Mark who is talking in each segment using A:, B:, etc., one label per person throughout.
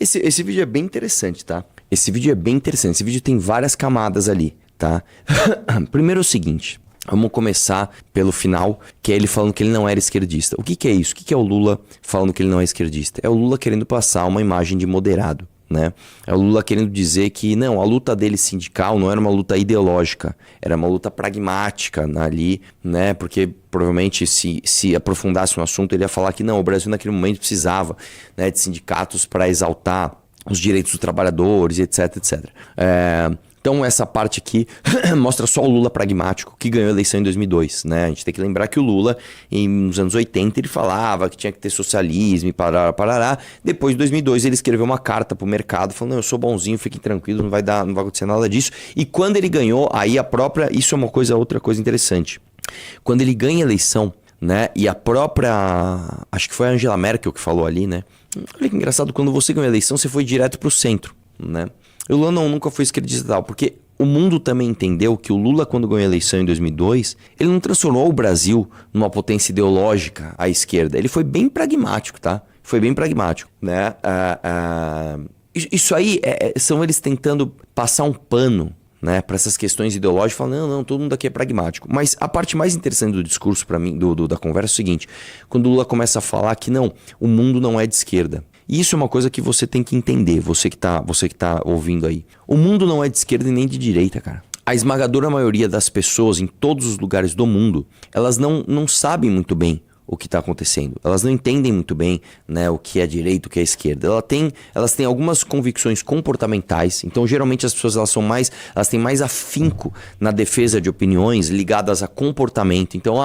A: Esse vídeo é bem interessante, tá? Esse vídeo é bem interessante. Esse vídeo tem várias camadas ali, tá? Primeiro é o seguinte. Vamos começar pelo final, que é ele falando que ele não era esquerdista. O que é isso? O que é o Lula falando que ele não é esquerdista? É o Lula querendo passar uma imagem de moderado, né? É o Lula querendo dizer que não, a luta dele sindical não era uma luta ideológica, era uma luta pragmática ali, né? Porque provavelmente se aprofundasse no assunto ele ia falar que não, o Brasil naquele momento precisava, né, de sindicatos para exaltar os direitos dos trabalhadores, etc, etc. Então essa parte aqui mostra só o Lula pragmático que ganhou a eleição em 2002, né? A gente tem que lembrar que o Lula, nos anos 80, ele falava que tinha que ter socialismo e parará. Depois de 2002 ele escreveu uma carta pro mercado falando, não, eu sou bonzinho, fiquem tranquilos, não vai acontecer nada disso. E quando ele ganhou, aí isso é outra coisa interessante. Quando ele ganha a eleição, né? E a própria, acho que foi a Angela Merkel que falou ali, né? Olha que engraçado, quando você ganhou a eleição, você foi direto pro centro, né? O Lula nunca foi esquerdista tal, porque o mundo também entendeu que o Lula, quando ganhou a eleição em 2002, ele não transformou o Brasil numa potência ideológica à esquerda. Ele foi bem pragmático, tá? Foi bem pragmático, né? Isso aí são eles tentando passar um pano, né, para essas questões ideológicas, falando, não, todo mundo aqui é pragmático. Mas a parte mais interessante do discurso para mim, da conversa é o seguinte, quando o Lula começa a falar que não, o mundo não é de esquerda. E isso é uma coisa que você tem que entender, você que tá ouvindo aí. O mundo não é de esquerda e nem de direita, cara. A esmagadora maioria das pessoas em todos os lugares do mundo, elas não sabem muito bem o que está acontecendo. Elas não entendem muito bem, né, o que é direita, o que é esquerda. Elas têm algumas convicções comportamentais. Então, geralmente, as pessoas elas têm mais afinco na defesa de opiniões ligadas a comportamento. Então,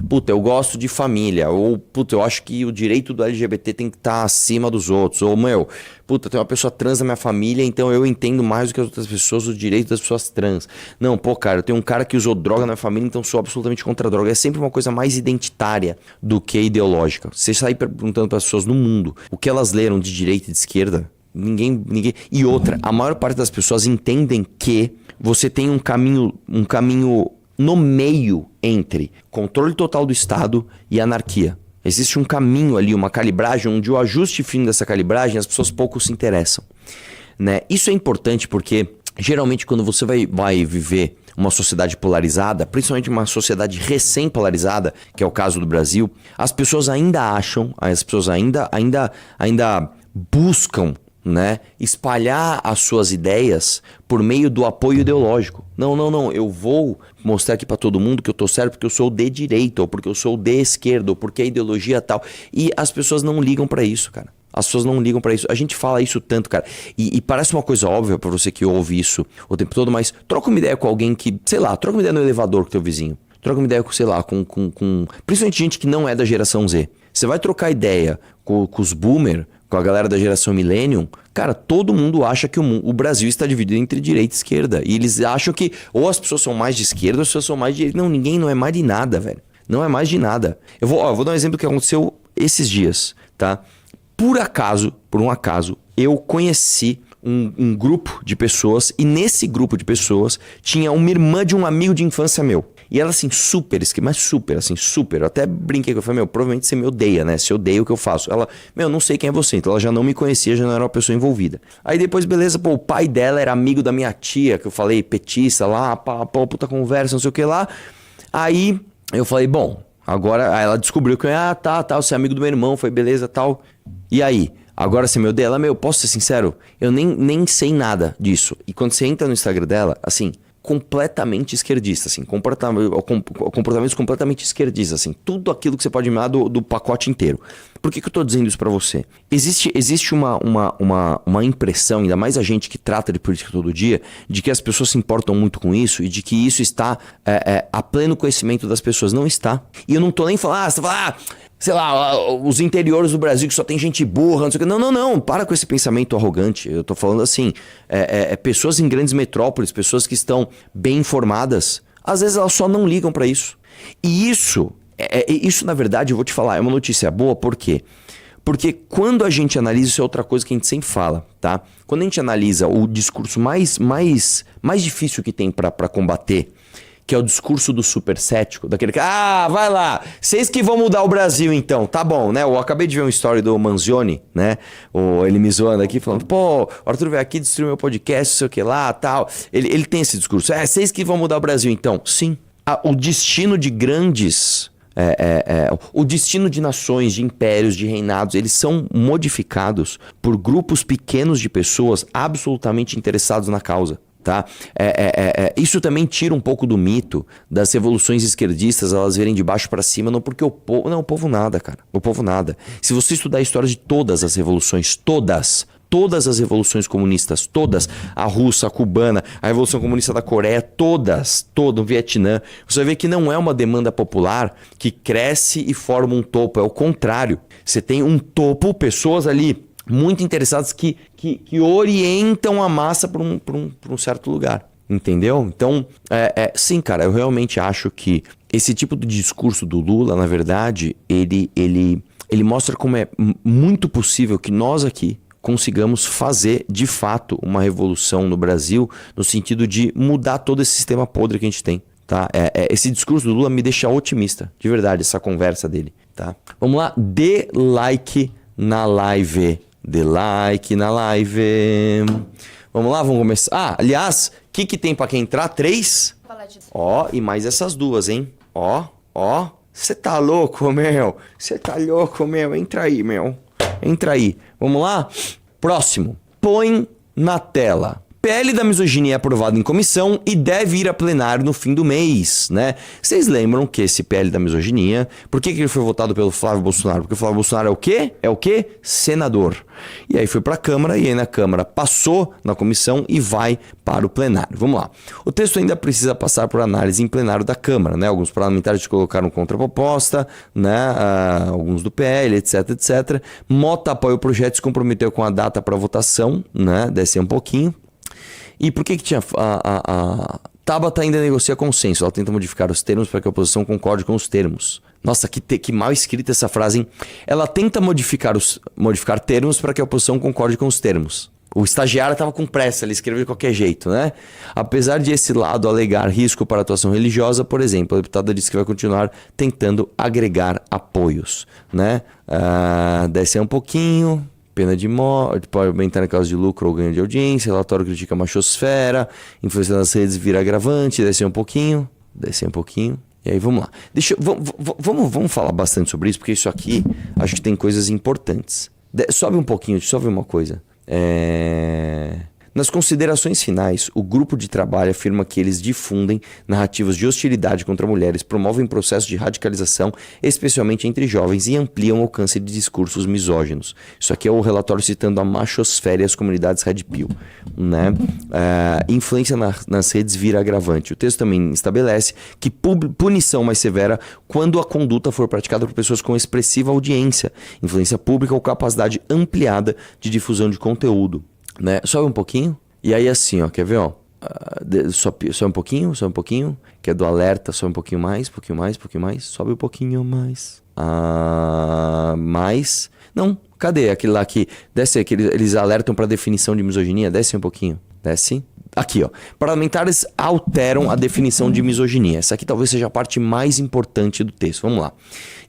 A: puta, eu gosto de família. Ou, puta, eu acho que o direito do LGBT tem que estar acima dos outros. Ou, puta, tem uma pessoa trans na minha família, então eu entendo mais do que as outras pessoas o direito das pessoas trans. Não, pô, cara, eu tenho um cara que usou droga na minha família, então sou absolutamente contra a droga. É sempre uma coisa mais identitária do que ideológica. Você sair perguntando para as pessoas no mundo o que elas leram de direita e de esquerda, ninguém. E outra, a maior parte das pessoas entendem que você tem um caminho no meio entre controle total do Estado e anarquia. Existe um caminho ali, uma calibragem, onde o ajuste fino dessa calibragem as pessoas pouco se interessam, né? Isso é importante porque geralmente quando você vai viver uma sociedade polarizada, principalmente uma sociedade recém-polarizada, que é o caso do Brasil, as pessoas ainda buscam, né, espalhar as suas ideias por meio do apoio ideológico. Não, eu vou mostrar aqui para todo mundo que eu tô certo porque eu sou de direita, ou porque eu sou de esquerda, ou porque a ideologia é tal. E as pessoas não ligam para isso, cara. As pessoas não ligam pra isso. A gente fala isso tanto, cara. E parece uma coisa óbvia pra você que ouve isso o tempo todo, mas troca uma ideia com alguém que, sei lá, troca uma ideia no elevador com teu vizinho. Troca uma ideia com, sei lá, com principalmente gente que não é da geração Z. Você vai trocar ideia com os boomer, com a galera da geração millennium, cara, todo mundo acha que o Brasil está dividido entre direita e esquerda. E eles acham que ou as pessoas são mais de esquerda ou as pessoas são mais de direita. Não, ninguém não é mais de nada, velho. Não é mais de nada. Eu vou dar um exemplo que aconteceu esses dias, tá? Por um acaso, eu conheci um grupo de pessoas e nesse grupo de pessoas tinha uma irmã de um amigo de infância meu. E ela assim, super, eu até brinquei com ela, falei, provavelmente você me odeia, né? Você odeia o que eu faço. Ela, não sei quem é você, então ela já não me conhecia, já não era uma pessoa envolvida. Aí depois, beleza, o pai dela era amigo da minha tia, que eu falei, petista lá, puta conversa, não sei o que lá. Aí eu falei, bom, agora, aí ela descobriu que você é amigo do meu irmão, foi beleza, tal. E aí, agora você me odeia? Ela, posso ser sincero? Eu nem sei nada disso. E quando você entra no Instagram dela, assim, completamente esquerdista, assim, comportamentos completamente esquerdistas, assim, tudo aquilo que você pode imaginar do pacote inteiro. Por que eu tô dizendo isso pra você? Existe uma impressão, ainda mais a gente que trata de política todo dia, de que as pessoas se importam muito com isso e de que isso está a pleno conhecimento das pessoas. Não está. E eu não tô nem falando, você fala, sei lá, os interiores do Brasil que só tem gente burra, não sei o que. Não, para com esse pensamento arrogante. Eu tô falando assim, pessoas em grandes metrópoles, pessoas que estão bem informadas, às vezes elas só não ligam pra isso. E isso, na verdade, eu vou te falar, é uma notícia boa, por quê? Porque quando a gente analisa, isso é outra coisa que a gente sempre fala, tá? Quando a gente analisa o discurso mais difícil que tem pra combater, que é o discurso do super cético, daquele que, vai lá, vocês que vão mudar o Brasil então, tá bom, né? Eu acabei de ver uma história do Manzioni, né? Ele me zoando aqui, falando, pô, o Arthur veio aqui destruir meu podcast, não sei o que lá, tal. Ele tem esse discurso, vocês que vão mudar o Brasil então. Sim, o destino de grandes... o destino de nações, de impérios, de reinados, eles são modificados por grupos pequenos de pessoas absolutamente interessados na causa. Tá? Isso também tira um pouco do mito das revoluções esquerdistas, elas virem de baixo para cima, não porque o povo... Não, o povo nada, cara. O povo nada. Se você estudar a história de todas as revoluções, todas as revoluções comunistas, todas, a russa, a cubana, a revolução comunista da Coreia, todo o Vietnã, você vai ver que não é uma demanda popular que cresce e forma um topo, é o contrário. Você tem um topo, pessoas ali muito interessadas que orientam a massa para um certo lugar, entendeu? Então, sim, cara, eu realmente acho que esse tipo de discurso do Lula, na verdade, ele mostra como é muito possível que nós aqui consigamos fazer, de fato, uma revolução no Brasil, no sentido de mudar todo esse sistema podre que a gente tem. Tá? Esse discurso do Lula me deixa otimista, de verdade, essa conversa dele. Tá? Vamos lá, dê like na live. Dê like na live. Vamos lá, vamos começar. Aliás, o que tem pra quem entrar? 3? Ó, e mais essas duas, hein? Ó. Você tá louco, meu? Você tá louco, meu? Entra aí, meu. Entra aí. Vamos lá? Próximo. Põe na tela. PL da misoginia é aprovado em comissão e deve ir a plenário no fim do mês, né? Vocês lembram que esse PL da misoginia, por que ele foi votado pelo Flávio Bolsonaro? Porque o Flávio Bolsonaro é o quê? É o quê? Senador. E aí foi para a Câmara e aí na Câmara passou na comissão e vai para o plenário. Vamos lá. O texto ainda precisa passar por análise em plenário da Câmara, né? Alguns parlamentares colocaram contraproposta, né? Alguns do PL, etc. Mota apoia o projeto e se comprometeu com a data para votação, né? Desce um pouquinho. E por que tinha... A Tabata ainda negocia consenso. Ela tenta modificar os termos para que a oposição concorde com os termos. Nossa, que mal escrita essa frase, hein? Ela tenta modificar termos para que a oposição concorde com os termos. O estagiário estava com pressa, ele escreveu de qualquer jeito, né? Apesar de esse lado alegar risco para a atuação religiosa, por exemplo, a deputada disse que vai continuar tentando agregar apoios, né? Desce um pouquinho... Pena de morte, pode aumentar em caso de lucro ou ganho de audiência. Relatório critica a machosfera. Influência nas redes vira agravante. Descer um pouquinho. E aí vamos lá. Vamos falar bastante sobre isso, porque isso aqui acho que tem coisas importantes. Sobe um pouquinho, sobe uma coisa. Nas considerações finais, o grupo de trabalho afirma que eles difundem narrativas de hostilidade contra mulheres, promovem processos de radicalização, especialmente entre jovens, e ampliam o alcance de discursos misóginos. Isso aqui é o relatório citando a machosfera e as comunidades Red Pill, né? Influência nas redes vira agravante. O texto também estabelece que punição mais severa quando a conduta for praticada por pessoas com expressiva audiência, influência pública ou capacidade ampliada de difusão de conteúdo. Né? Sobe um pouquinho. E aí assim, ó, quer ver, ó? Sobe um pouquinho. Que é do alerta, sobe um pouquinho mais. Sobe um pouquinho mais. Mais. Não, cadê aquele lá que desce, que eles alertam para definição de misoginia? Desce um pouquinho. Desce. Aqui, ó. Parlamentares alteram a definição de misoginia. Essa aqui talvez seja a parte mais importante do texto. Vamos lá.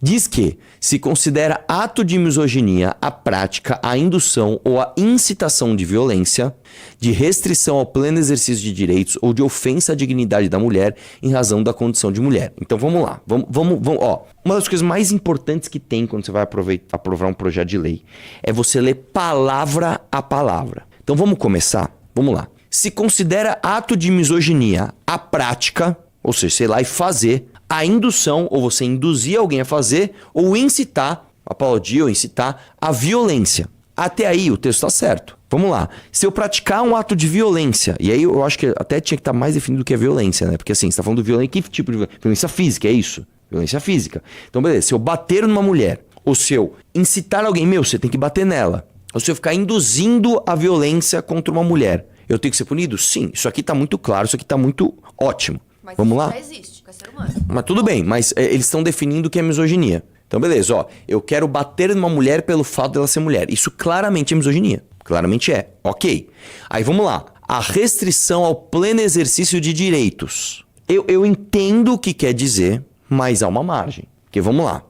A: Diz que se considera ato de misoginia a prática, a indução ou a incitação de violência, de restrição ao pleno exercício de direitos ou de ofensa à dignidade da mulher em razão da condição de mulher. Então vamos lá. Vamos, ó. Uma das coisas mais importantes que tem quando você vai aprovar um projeto de lei é você ler palavra a palavra. Então vamos começar? Vamos lá. Se considera ato de misoginia a prática, ou seja, sei lá, e fazer, a indução, ou você induzir alguém a fazer, ou incitar, aplaudir ou incitar, a violência. Até aí o texto está certo. Vamos lá. Se eu praticar um ato de violência, e aí eu acho que até tinha que estar mais definido do que é violência, né? Porque assim, você está falando de violência, que tipo de violência? Violência física, é isso? Violência física. Então beleza, se eu bater numa mulher, ou se eu incitar alguém, você tem que bater nela. Ou se eu ficar induzindo a violência contra uma mulher, eu tenho que ser punido? Sim, isso aqui tá muito claro, isso aqui tá muito ótimo.
B: Mas
A: vamos
B: isso
A: lá?
B: já existe, com ser humano.
A: Mas tudo bem, mas eles estão definindo o que é misoginia. Então beleza, ó, eu quero bater numa mulher pelo fato dela ser mulher. Isso claramente é misoginia. Claramente é. Ok. Aí vamos lá. A restrição ao pleno exercício de direitos. Eu entendo o que quer dizer, mas há uma margem. Porque vamos lá.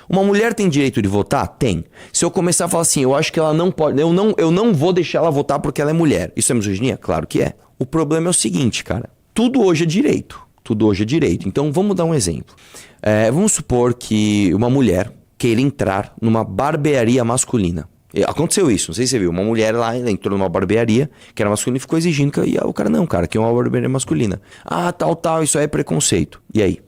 A: Uma mulher tem direito de votar? Tem. Se eu começar a falar assim, eu acho que ela não pode... Eu não vou deixar ela votar porque ela é mulher. Isso é misoginia? Claro que é. O problema é o seguinte, cara. Tudo hoje é direito. Tudo hoje é direito. Então vamos dar um exemplo. Vamos supor que uma mulher queira entrar numa barbearia masculina. Aconteceu isso, não sei se você viu. Uma mulher lá, ela entrou numa barbearia que era masculina e ficou exigindo. E o cara, não, cara, que é uma barbearia masculina. Ah, tal, isso aí é preconceito. E aí?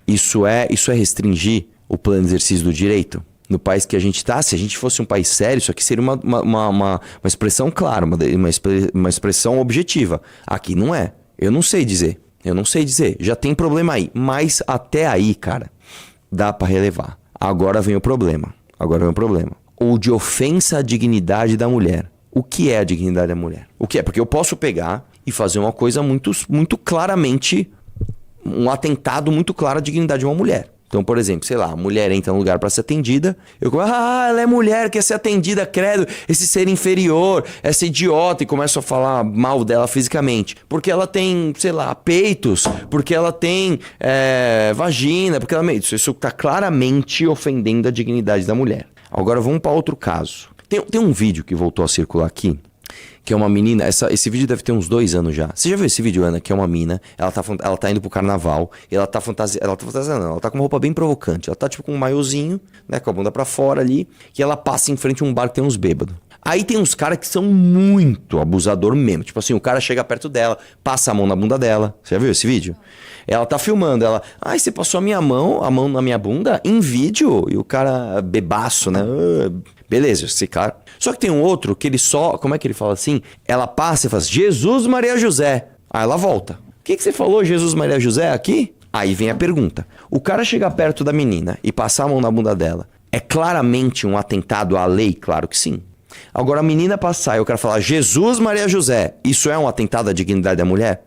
A: Isso é restringir o plano de exercício do direito? No país que a gente tá, se a gente fosse um país sério, isso aqui seria uma expressão clara, uma expressão objetiva. Aqui não é. Eu não sei dizer. Já tem problema aí. Mas até aí, cara, dá pra relevar. Agora vem o problema. Ou de ofensa à dignidade da mulher. O que é a dignidade da mulher? O que é? Porque eu posso pegar e fazer uma coisa muito claramente, um atentado muito claro à dignidade de uma mulher. Então, por exemplo, sei lá, a mulher entra num lugar para ser atendida, eu começo, ela é mulher, quer ser atendida, credo, esse ser inferior, essa idiota, e começo a falar mal dela fisicamente. Porque ela tem, sei lá, peitos, porque ela tem vagina, porque ela... Isso tá claramente ofendendo a dignidade da mulher. Agora vamos para outro caso. Tem um vídeo que voltou a circular aqui, que é uma menina, esse vídeo deve ter uns 2 anos já. Você já viu esse vídeo, Ana? Que é uma mina, ela tá indo pro carnaval, e ela tá fantasiando, ela tá com uma roupa bem provocante. Ela tá tipo com um maiozinho, né, com a bunda pra fora ali, e ela passa em frente a um bar que tem uns bêbados. Aí tem uns caras que são muito abusador mesmo. Tipo assim, o cara chega perto dela, passa a mão na bunda dela. Você já viu esse vídeo? Ela tá filmando, ela... você passou a mão na minha bunda em vídeo? E o cara bebaço, né? Beleza, esse cara... Só que tem um outro que ele só... Como é que ele fala assim? Ela passa e fala assim, Jesus, Maria, José. Aí ela volta. O que você falou, Jesus, Maria, José, aqui? Aí vem a pergunta. O cara chegar perto da menina e passar a mão na bunda dela, é claramente um atentado à lei? Claro que sim. Agora a menina passar e o cara falar Jesus, Maria, José, isso é um atentado à dignidade da mulher?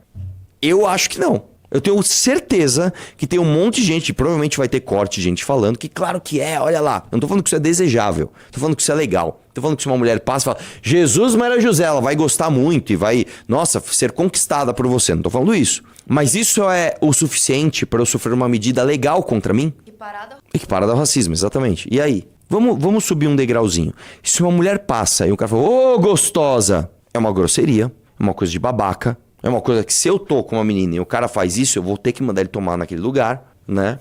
A: Eu acho que não. Eu tenho certeza que tem um monte de gente, provavelmente vai ter corte de gente falando que claro que é, olha lá. Eu não tô falando que isso é desejável, tô falando que isso é legal. Tô falando que se uma mulher passa e fala Jesus, Maria José, ela vai gostar muito e vai, nossa, ser conquistada por você. Não tô falando isso. Mas isso é o suficiente para eu sofrer uma medida legal contra mim? Equiparada ao racismo, exatamente. E aí? Vamos subir um degrauzinho. Se uma mulher passa e o cara fala, ô gostosa, é uma grosseria, é uma coisa de babaca. É uma coisa que se eu tô com uma menina e o cara faz isso, eu vou ter que mandar ele tomar naquele lugar, né?